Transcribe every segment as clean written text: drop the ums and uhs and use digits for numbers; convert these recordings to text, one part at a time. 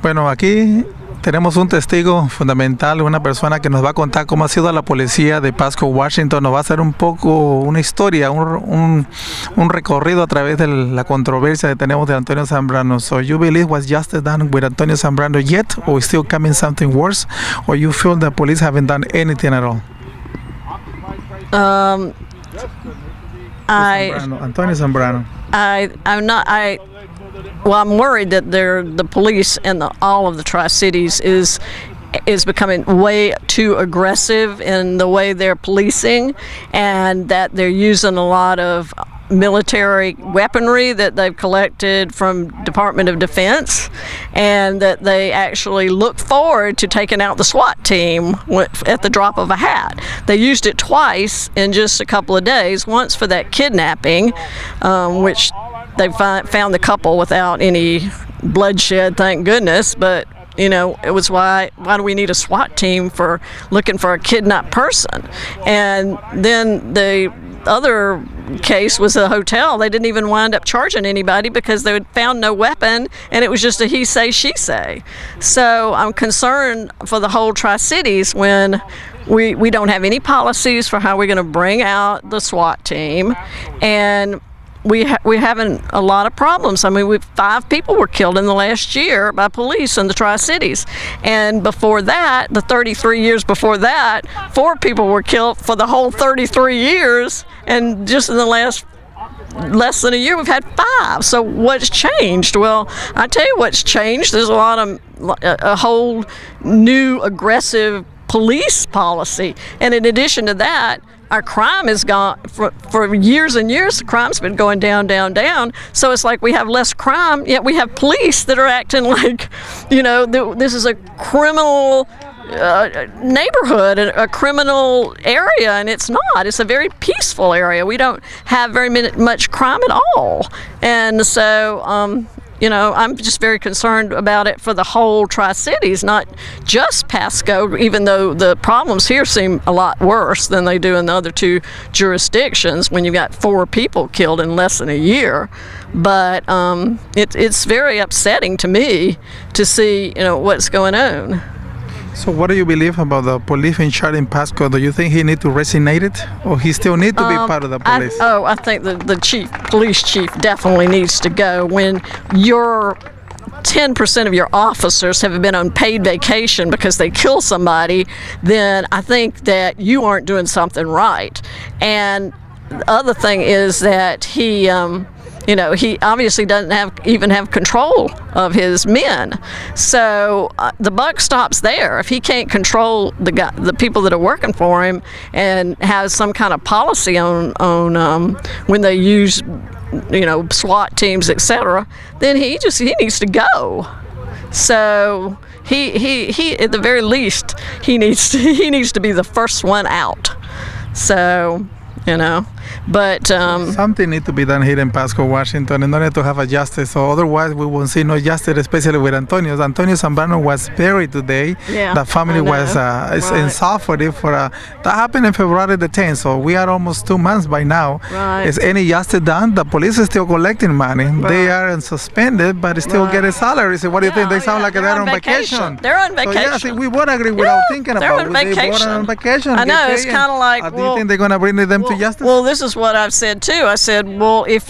Bueno, aquí tenemos un testigo fundamental, una persona que nos va a contar cómo ha sido la policía de Pasco, Washington. Nos va a hacer un poco una historia, un recorrido a través de la controversia que tenemos de Antonio Zambrano. So you believe was justice done with Antonio Zambrano yet, or still coming something worse, or you feel the police haven't done anything at all? Antonio Zambrano. I'm worried that the police and all of the Tri-Cities is becoming way too aggressive in the way they're policing, and that they're using a lot of military weaponry that they've collected from Department of Defense, and that they actually look forward to taking out the SWAT team at the drop of a hat. They used it twice in just a couple of days, once for that kidnapping, which they found the couple without any bloodshed, thank goodness, but it was why do we need a SWAT team for looking for a kidnapped person? And then the other case was a hotel. They didn't even wind up charging anybody because they had found no weapon, and it was just a he say, she say. So I'm concerned for the whole Tri-Cities when we don't have any policies for how we're going to bring out the SWAT team, and we're having a lot of problems. I mean, 5 people were killed in the last year by police in the Tri-Cities. And before that, the 33 years before that, 4 people were killed for the whole 33 years. And just in the last less than a year, we've had 5. So what's changed? Well, I tell you what's changed. There's a whole new aggressive police policy. And in addition to that, our crime has gone for years and years. The crime's been going down, down, down. So it's like we have less crime, yet we have police that are acting like, this is a criminal neighborhood, a criminal area, and it's not. It's a very peaceful area. We don't have very much crime at all. And so, I'm just very concerned about it for the whole Tri-Cities, not just Pasco, even though the problems here seem a lot worse than they do in the other 2 jurisdictions when you've got 4 people killed in less than a year. But it's very upsetting to me to see, what's going on. So what do you believe about the police in charge in Pasco? Do you think he need to resignate it, or he still need to be part of the police? I think the police chief definitely needs to go. When your 10% of your officers have been on paid vacation because they kill somebody, then I think that you aren't doing something right. And the other thing is that he obviously doesn't even have control of his men. So the buck stops there. If he can't control the people that are working for him and has some kind of policy on when they use, SWAT teams, etc., then he needs to go. So he at the very least he needs to be the first one out. So. But something needs to be done here in Pasco, Washington, in order to have a justice. So otherwise, we won't see no justice, especially with Antonio. Antonio Zambrano was buried today. Yeah, the family was in suffering for that happened in February the 10th. So we are almost 2 months by now. Right. Is any justice done? The police is still collecting money. Right. They are suspended, but still getting salaries. So what do you think? They sound like they're on vacation. They're on vacation. So we would agree without thinking about it. They're on vacation. I know, it's kind of like. Do you think they're going to bring them to justice? Well, this is what I've said too. I said, well, if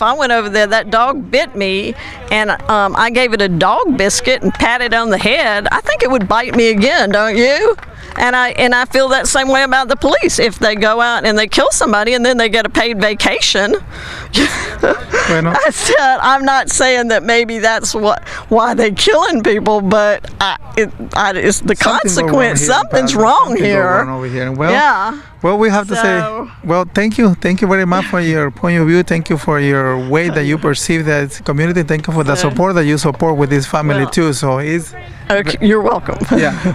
I went over there, that dog bit me, and I gave it a dog biscuit and patted on the head, I think it would bite me again, don't you? And I feel that same way about the police. If they go out and they kill somebody and then they get a paid vacation, I said, I'm not saying that maybe that's why they're killing people, but it's the consequence. Something's wrong here. Well, we have to say, well, thank you very much for your point of view. Thank you for your way that you perceive that community. Thank you for the support that you support with this family too. So Okay, you're welcome.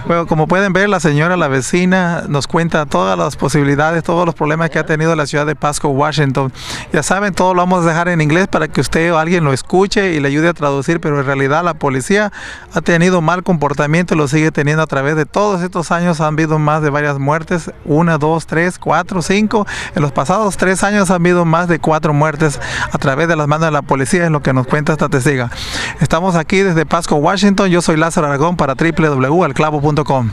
Bueno, como pueden ver, la señora, la vecina, nos cuenta todas las posibilidades, todos los problemas que ha tenido la ciudad de Pasco, Washington. Ya saben, todo lo vamos a dejar en inglés para que usted o alguien lo escuche y le ayude a traducir, pero en realidad la policía ha tenido mal comportamiento y lo sigue teniendo a través de todos estos años. Han habido más de varias muertes, 1, 2, 3, 4, 5. En los pasados 3 años han habido más de 4 muertes a través de las manos de la policía, es lo que nos cuenta esta testiga. Estamos aquí desde Pasco, Washington. Yo soy Lázaro Aragón para www.alclavo.com.